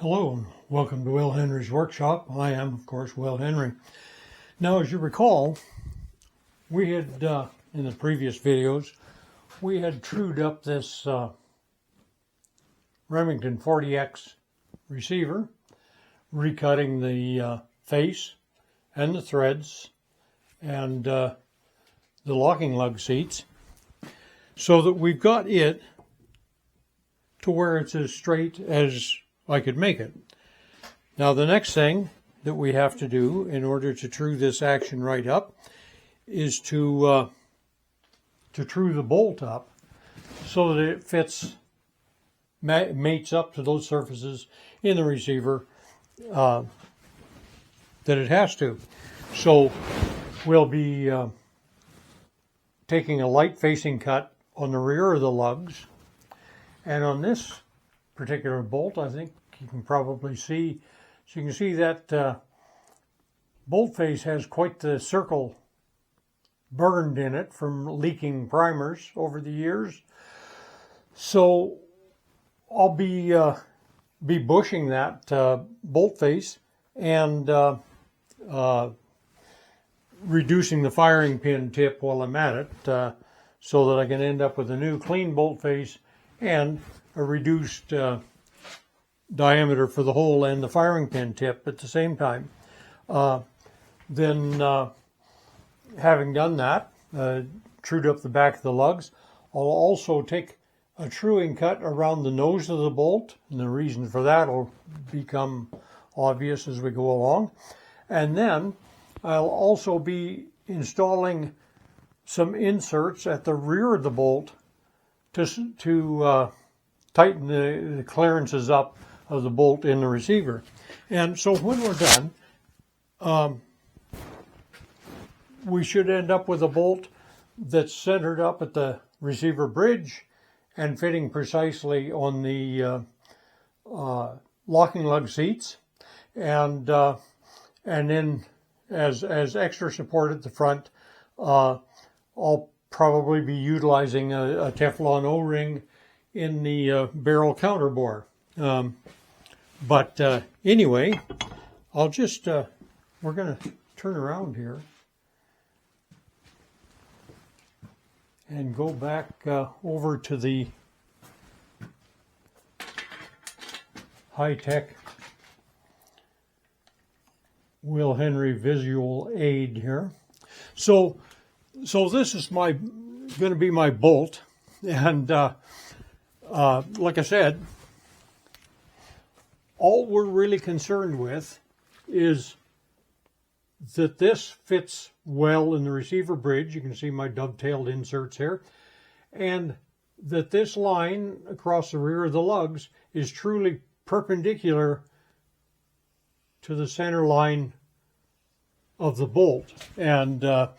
Hello and welcome to Will Henry's Workshop. I am, of course, Will Henry. Now, as you recall, we had, in the previous videos, we had trued up this Remington 40X receiver, recutting the face and the threads and the locking lug seats so that we've got it to where it's as straight as I could make it. Now the next thing that we have to do in order to true this action right up is to true the bolt up so that it fits, mates up to those surfaces in the receiver that it has to. So we'll be taking a light facing cut on the rear of the lugs, and on this particular bolt, I think you can probably see, so you can see that bolt face has quite the circle burned in it from leaking primers over the years. So I'll be bushing that bolt face and reducing the firing pin tip while I'm at it, so that I can end up with a new clean bolt face and a reduced diameter for the hole and the firing pin tip at the same time. Then having done that, trued up the back of the lugs, I'll also take a truing cut around the nose of the bolt, and the reason for that will become obvious as we go along. And then I'll also be installing some inserts at the rear of the bolt to tighten the clearances up of the bolt in the receiver. And so when we're done, we should end up with a bolt that's centered up at the receiver bridge and fitting precisely on the locking lug seats, and then as extra support at the front, I'll probably be utilizing a Teflon O-ring in the barrel counterbore. But anyway, I'll just, we're going to turn around here and go back over to the high-tech Will Henry visual aid here. So this is going to be my bolt, and like I said, all we're really concerned with is that this fits well in the receiver bridge. You can see my dovetailed inserts here, and that this line across the rear of the lugs is truly perpendicular to the center line of the bolt, and the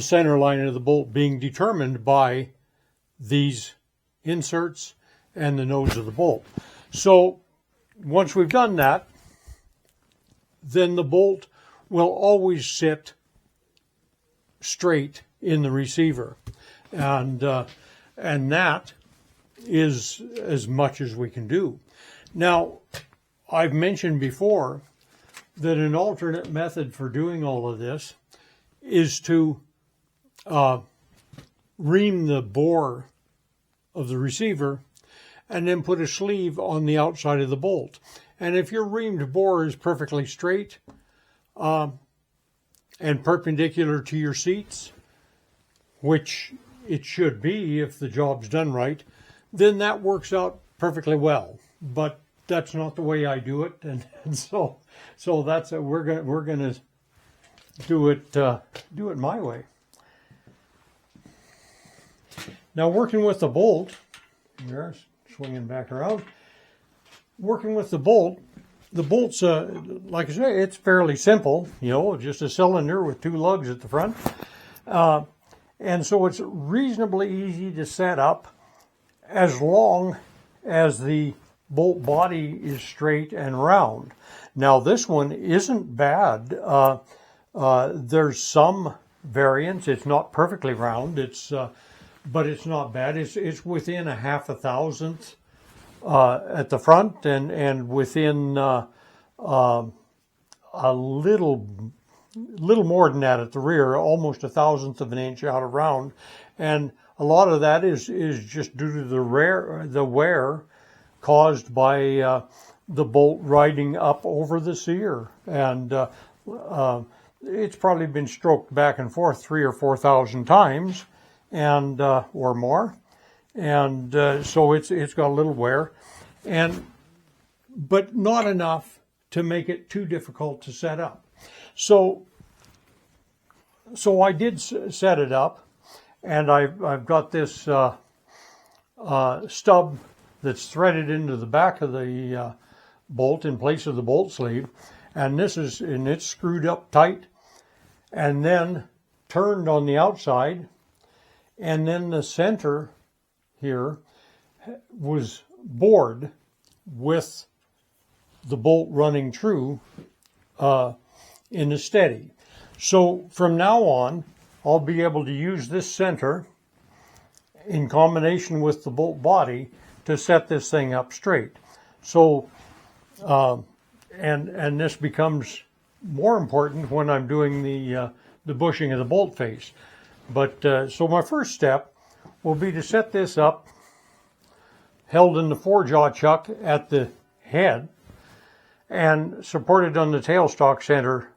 center line of the bolt being determined by these inserts and the nose of the bolt. So once we've done that, then the bolt will always sit straight in the receiver, and that is as much as we can do. Now, I've mentioned before that an alternate method for doing all of this is to ream the bore of the receiver and then put a sleeve on the outside of the bolt. And if your reamed bore is perfectly straight and perpendicular to your seats, which it should be if the job's done right, then that works out perfectly well. But that's not the way I do it, and so that's we're gonna do it my way. Now, working with the bolt, here, swinging back around, working with the bolt's, like I say, it's fairly simple, just a cylinder with two lugs at the front. And so it's reasonably easy to set up as long as the bolt body is straight and round. Now, this one isn't bad. There's some variance. It's not perfectly round. But it's not bad. It's within a half a thousandth at the front and within a little more than that at the rear, almost 1/1000th of an inch out of round, and a lot of that is just due to the wear caused by the bolt riding up over the sear, and it's probably been stroked back and forth 3,000 or 4,000 times, and or more, and so it's got a little wear, but not enough to make it too difficult to set up. So I did set it up, and I've got this stub that's threaded into the back of the bolt in place of the bolt sleeve, and it's screwed up tight, and then turned on the outside, and then the center here was bored with the bolt running true in the steady. So from now on, I'll be able to use this center in combination with the bolt body to set this thing up straight. So, and this becomes more important when I'm doing the bushing of the bolt face. But so my first step will be to set this up, held in the 4-jaw chuck at the head, and supported on the tailstock center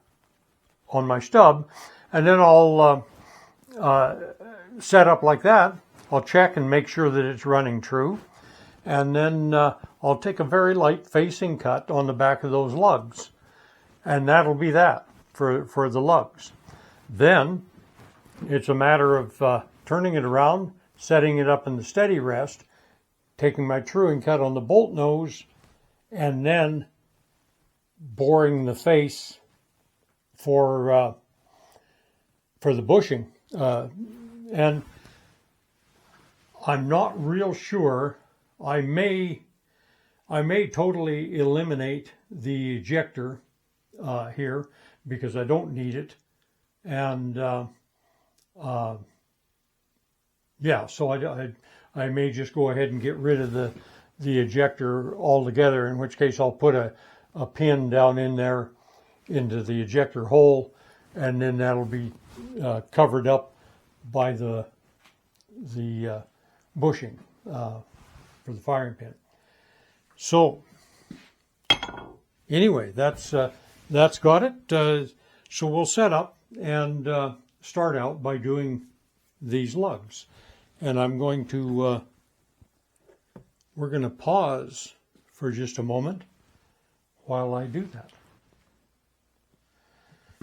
on my stub, and then I'll set up like that. I'll check and make sure that it's running true, and then I'll take a very light facing cut on the back of those lugs, and that'll be that for the lugs. Then it's a matter of turning it around, setting it up in the steady rest, taking my truing cut on the bolt nose, and then boring the face for the bushing, and I'm not real sure. I may totally eliminate the ejector here because I don't need it, and yeah, so I may just go ahead and get rid of the ejector altogether, in which case I'll put a pin down in there into the ejector hole, and then that'll be covered up by the bushing for the firing pin. So anyway, that's got it. So we'll set up and start out by doing these lugs, and I'm going to we're going to pause for just a moment while I do that.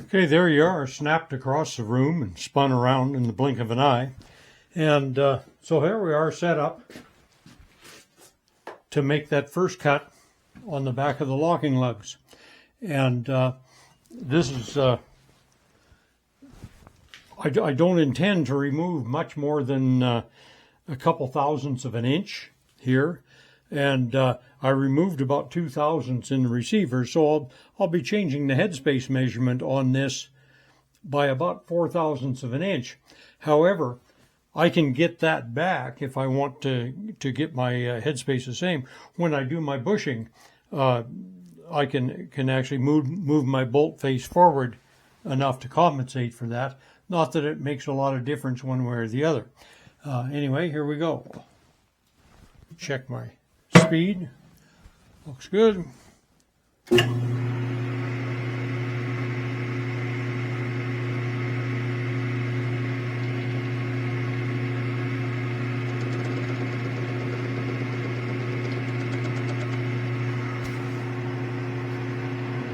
Okay, there you are, snapped across the room and spun around in the blink of an eye. And so here we are set up to make that first cut on the back of the locking lugs. And this is, I don't intend to remove much more than a couple thousandths of an inch here. And I removed about 2/1000ths in the receiver, so I'll be changing the headspace measurement on this by about 4/1000ths of an inch. However, I can get that back if I want to get my headspace the same. When I do my bushing, I can actually move my bolt face forward enough to compensate for that. Not that it makes a lot of difference one way or the other. Anyway, here we go. Check my speed. Looks good.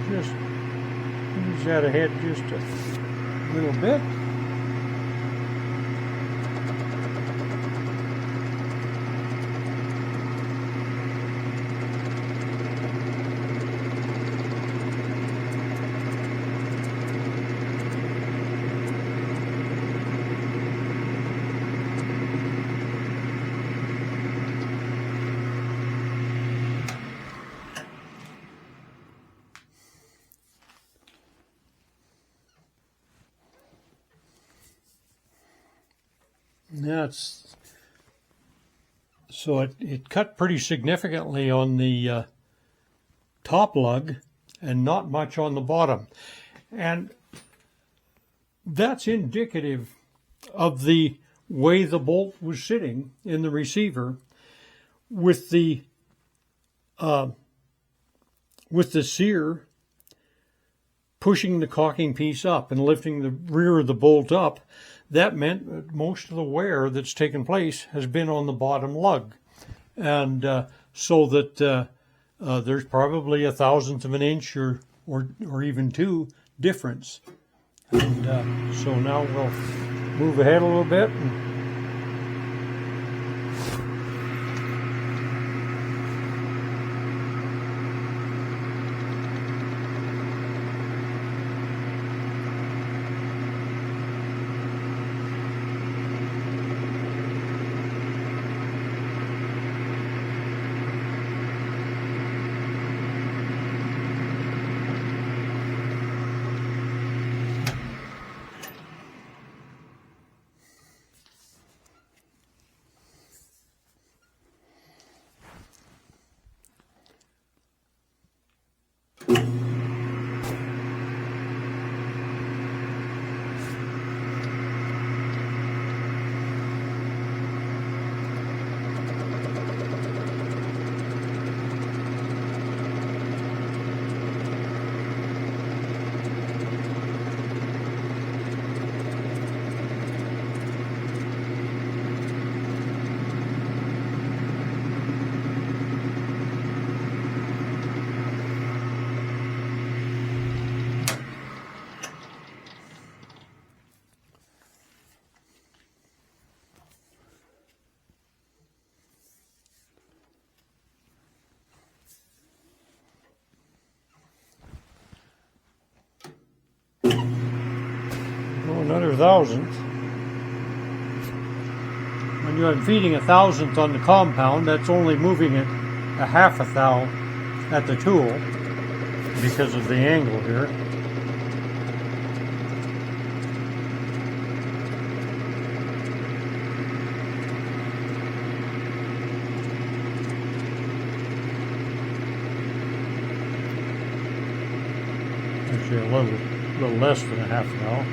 Just ease that ahead just a little bit. That's So it cut pretty significantly on the top lug and not much on the bottom. And that's indicative of the way the bolt was sitting in the receiver with the sear pushing the caulking piece up and lifting the rear of the bolt up. That meant that most of the wear that's taken place has been on the bottom lug. And so that there's probably 1/1000th of an inch or even 2 difference. And so now we'll move ahead a little bit. Another 1/1000th. When I'm feeding 1/1000th on the compound, that's only moving it a 1/2 thou at the tool because of the angle here. Actually, a little less than a 1/2 thou.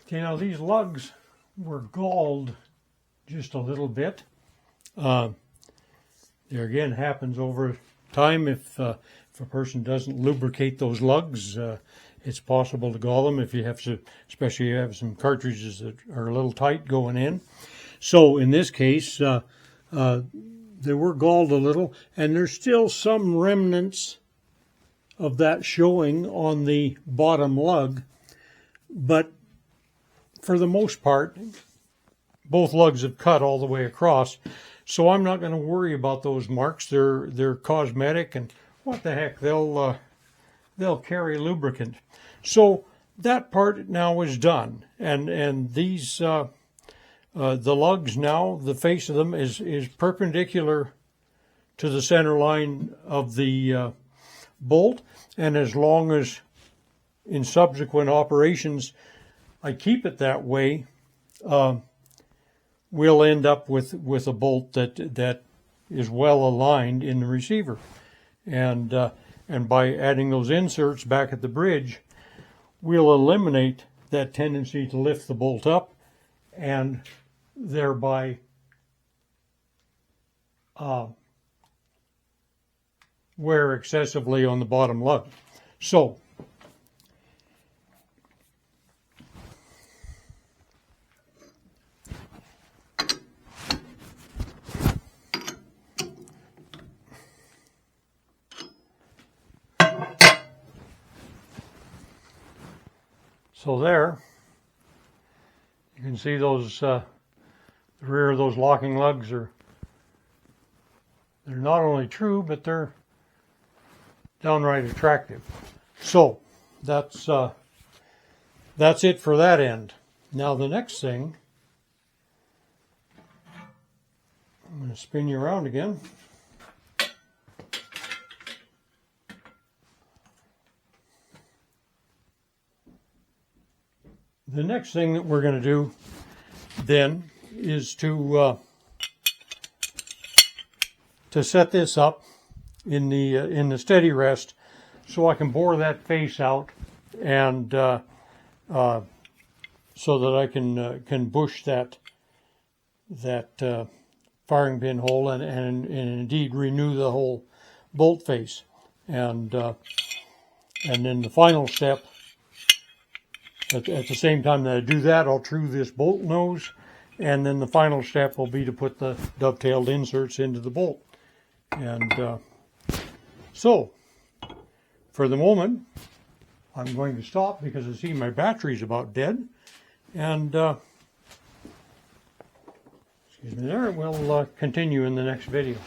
Okay, now these lugs were galled just a little bit. There again happens over time if a person doesn't lubricate those lugs. It's possible to gall them if you have to, especially if you have some cartridges that are a little tight going in. So in this case, they were galled a little, and there's still some remnants of that showing on the bottom lug, but for the most part, both lugs have cut all the way across, so I'm not going to worry about those marks. They're cosmetic, and what the heck, they'll carry lubricant. So that part now is done, and these the lugs now, the face of them is perpendicular to the center line of the bolt, and as long as in subsequent operations I keep it that way, we'll end up with a bolt that is well aligned in the receiver, and by adding those inserts back at the bridge, we'll eliminate that tendency to lift the bolt up and thereby wear excessively on the bottom lug. So there, you can see those, the rear of those locking lugs they're They're not only true, but they're downright attractive. So that's it for that end. Now the next thing, I'm going to spin you around again. The next thing that we're going to do then is to set this up in the steady rest, so I can bore that face out, and so that I can bush that firing pin hole and indeed renew the whole bolt face, and then the final step. At the same time that I do that, I'll true this bolt nose, and then the final step will be to put the dovetailed inserts into the bolt. And so, for the moment, I'm going to stop because I see my battery's about dead. And, excuse me there, we'll continue in the next video.